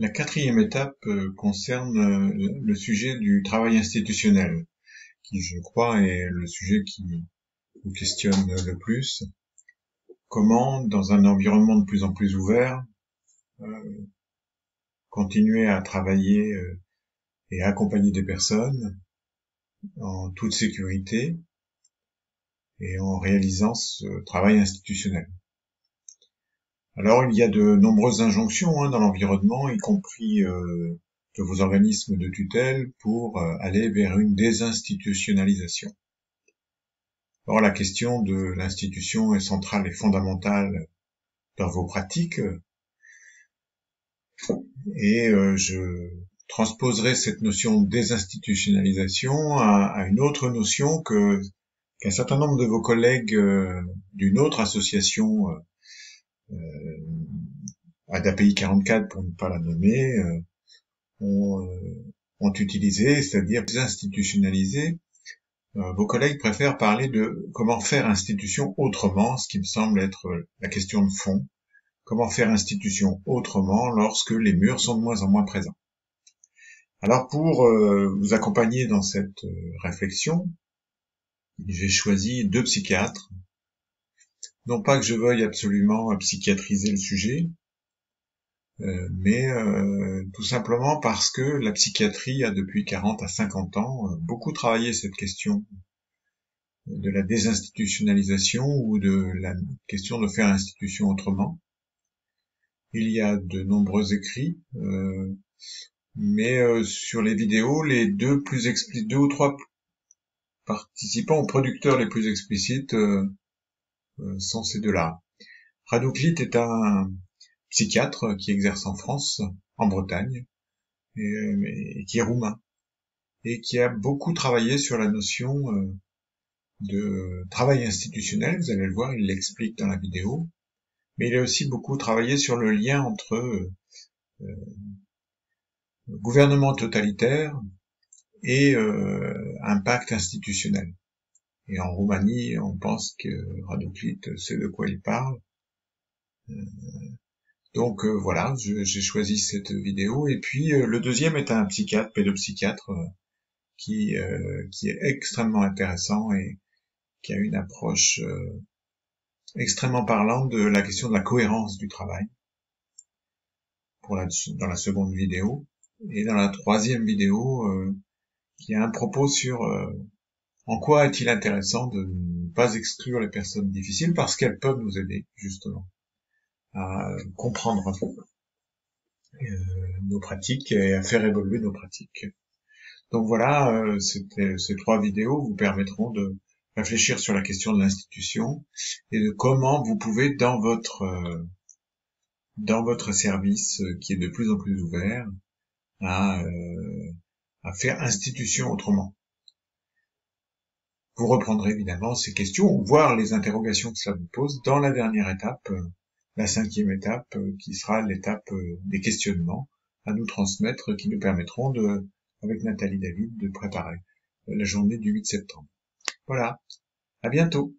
La quatrième étape concerne le sujet du travail institutionnel, qui, je crois, est le sujet qui vous questionne le plus. Comment, dans un environnement de plus en plus ouvert, continuer à travailler et accompagner des personnes en toute sécurité et en réalisant ce travail institutionnel. Alors, il y a de nombreuses injonctions dans l'environnement, y compris de vos organismes de tutelle, pour aller vers une désinstitutionnalisation. Or, la question de l'institution est centrale et fondamentale dans vos pratiques, et je transposerai cette notion de désinstitutionnalisation à une autre notion qu'un certain nombre de vos collègues d'une autre association, ADAPI 44 pour ne pas la nommer, ont utilisé, c'est-à-dire désinstitutionnaliser. Vos collègues préfèrent parler de comment faire institution autrement, ce qui me semble être la question de fond. Comment faire institution autrement lorsque les murs sont de moins en moins présents. Alors pour vous accompagner dans cette réflexion, j'ai choisi deux psychiatres. Non pas que je veuille absolument psychiatriser le sujet, mais tout simplement parce que la psychiatrie a depuis 40 à 50 ans beaucoup travaillé cette question de la désinstitutionnalisation ou de la question de faire institution autrement. Il y a de nombreux écrits, mais sur les vidéos, les deux ou trois participants ou producteurs les plus explicites sont ces deux-là. Radouclite est un psychiatre qui exerce en France, en Bretagne, et qui est roumain, et qui a beaucoup travaillé sur la notion de travail institutionnel. Vous allez le voir, il l'explique dans la vidéo. Mais il a aussi beaucoup travaillé sur le lien entre gouvernement totalitaire et impact institutionnel. Et en Roumanie, on pense que Radouclite sait de quoi il parle. Donc voilà, j'ai choisi cette vidéo. Et puis le deuxième est un psychiatre, pédopsychiatre, qui est extrêmement intéressant et qui a une approche extrêmement parlante de la question de la cohérence du travail dans la seconde vidéo. Et dans la troisième vidéo, qui a un propos sur en quoi est-il intéressant de ne pas exclure les personnes difficiles, parce qu'elles peuvent nous aider, justement, à comprendre nos pratiques et à faire évoluer nos pratiques. Donc voilà, ces trois vidéos vous permettront de réfléchir sur la question de l'institution et de comment vous pouvez, dans votre service qui est de plus en plus ouvert, à faire institution autrement. Vous reprendrez évidemment ces questions, voire les interrogations que cela vous pose, dans la dernière étape, la cinquième étape, qui sera l'étape des questionnements à nous transmettre, qui nous permettront avec Nathalie David, de préparer la journée du 8 septembre. Voilà, à bientôt.